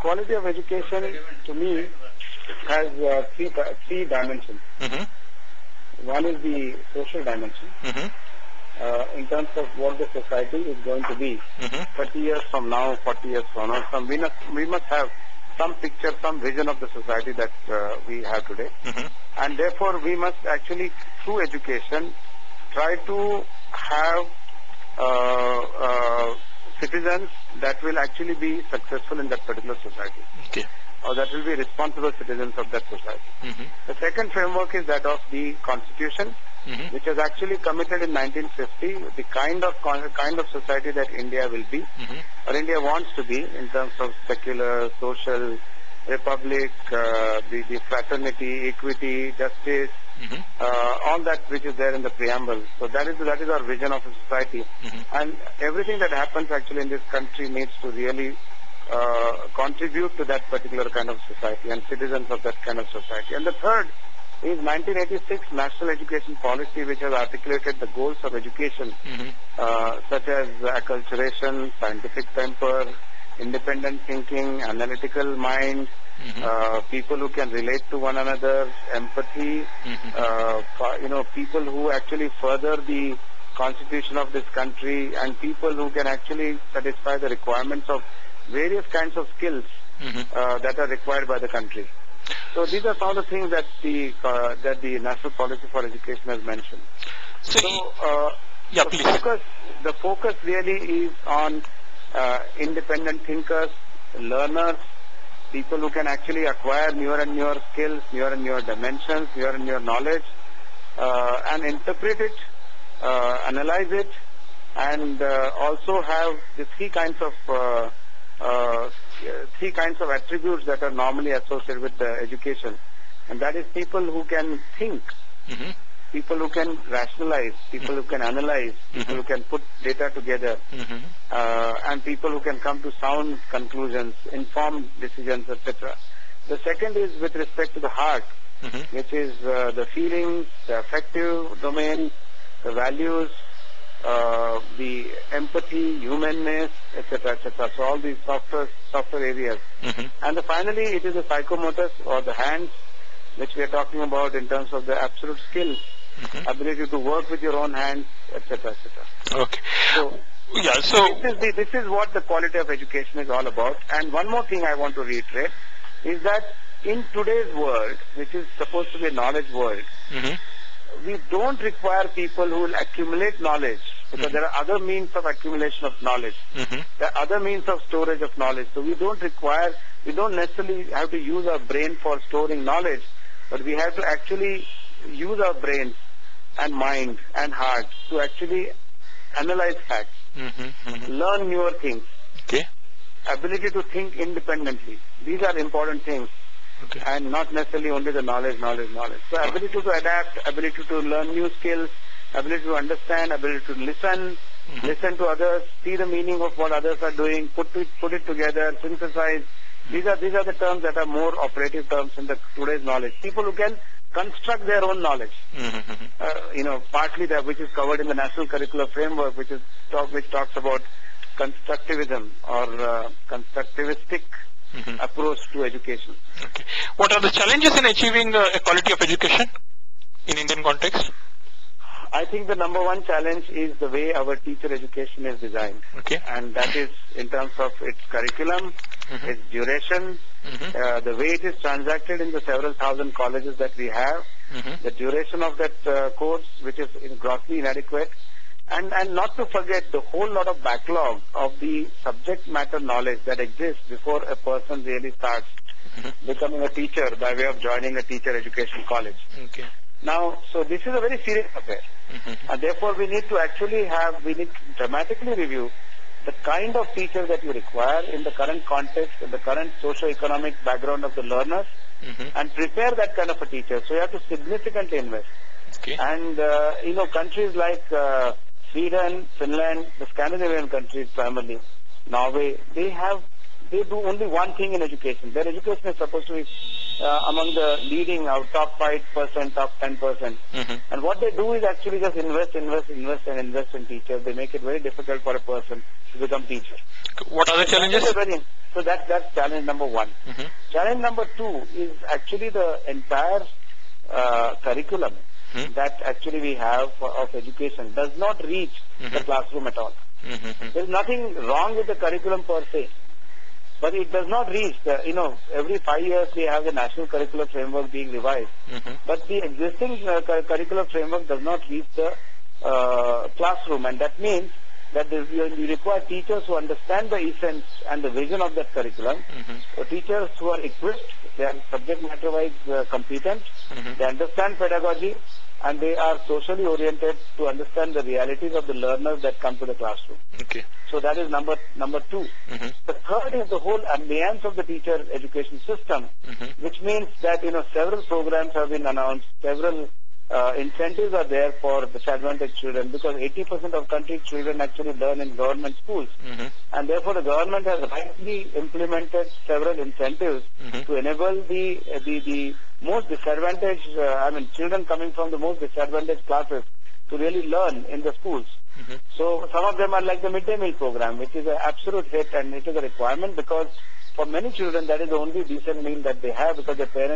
quality of education, to me, has three dimensions. One is the social dimension, in terms of what the society is going to be 30 years from now, 40 years from now. We must have some picture, some vision of the society that we have today. And therefore, we must actually, through education, try to have citizens that will actually be successful in that particular society. Okay. Or that will be responsible citizens of that society. The second framework is that of the Constitution, which was actually committed in 1950, the kind of society that India will be, or India wants to be, in terms of secular, social, republic, the fraternity, equity, justice, all that which is there in the preamble. So that is our vision of a society. And everything that happens actually in this country needs to really contribute to that particular kind of society and citizens of that kind of society. And the third is 1986 National Education Policy, which has articulated the goals of education, such as acculturation, scientific temper, independent thinking, analytical mind, people who can relate to one another, empathy, people who actually further the constitution of this country, and people who can actually satisfy the requirements of various kinds of skills that are required by the country. So these are some of the things that the National Policy for Education has mentioned. The focus really is on independent thinkers, learners, people who can actually acquire newer and newer skills, newer and newer dimensions, newer and newer knowledge, and interpret it, analyze it, and also have the three kinds of attributes that are normally associated with the education. And that is people who can think, people who can rationalize, people who can analyze, people who can put data together, and people who can come to sound conclusions, informed decisions, etc. The second is with respect to the heart, which is the feelings, the affective domain, the values, the empathy, humanness, etc., etc. So all these software areas. And finally, it is the psychomotor, or the hands, which we are talking about in terms of the absolute skills, ability to work with your own hands, etc., etc. Okay. So this is what the quality of education is all about. And one more thing I want to reiterate is that in today's world, which is supposed to be a knowledge world, we don't require people who will accumulate knowledge, because there are other means of accumulation of knowledge. There are other means of storage of knowledge. So we don't necessarily have to use our brain for storing knowledge, but we have to actually use our brains and mind and heart to actually analyze facts, learn newer things, ability to think independently. These are important things. And not necessarily only the knowledge. So ability to adapt, ability to learn new skills, ability to understand, ability to listen to others, see the meaning of what others are doing, put it together, synthesize. These are the terms that are more operative terms in today's knowledge. People who can construct their own knowledge. Partly that which is covered in the National Curricular Framework, which talks about constructivism or constructivistic approach to education. Okay. What are the challenges in achieving equality of education in Indian context? I think the number one challenge is the way our teacher education is designed. And that is in terms of its curriculum, its duration, the way it is transacted in the several thousand colleges that we have, the duration of that course, which is grossly inadequate, and not to forget the whole lot of backlog of the subject matter knowledge that exists before a person really starts becoming a teacher by way of joining a teacher education college. Now, so this is a very serious affair. And therefore we need to dramatically review the kind of teacher that you require in the current context, in the current socio-economic background of the learners, and prepare that kind of a teacher. So you have to significantly invest. And, countries like Sweden, Finland, the Scandinavian countries primarily, Norway, they do only one thing in education. Their education is supposed to be among the leading top 5%, top 10%. And what they do is actually just invest in teachers. They make it very difficult for a person to become teacher. What are the challenges? So that's challenge number one. Challenge number two is actually the entire curriculum that actually we have of education does not reach the classroom at all. There is nothing wrong with the curriculum per se, but it does not reach every 5 years we have the national curriculum framework being revised, but the existing curriculum framework does not reach the classroom, and that means that you require teachers who understand the essence and the vision of that curriculum, teachers who are equipped, they are subject matter-wise competent, they understand pedagogy, and they are socially oriented to understand the realities of the learners that come to the classroom. Okay. So that is number two. The third is the whole ambience of the teacher education system, which means that several programs have been announced, several incentives are there for disadvantaged children, because 80% of country's children actually learn in government schools, and therefore the government has rightly implemented several incentives to enable the most disadvantaged, children coming from the most disadvantaged classes to really learn in the schools. So some of them are like the midday meal program, which is an absolute hit, and it is a requirement because for many children that is the only decent meal that they have, because their parents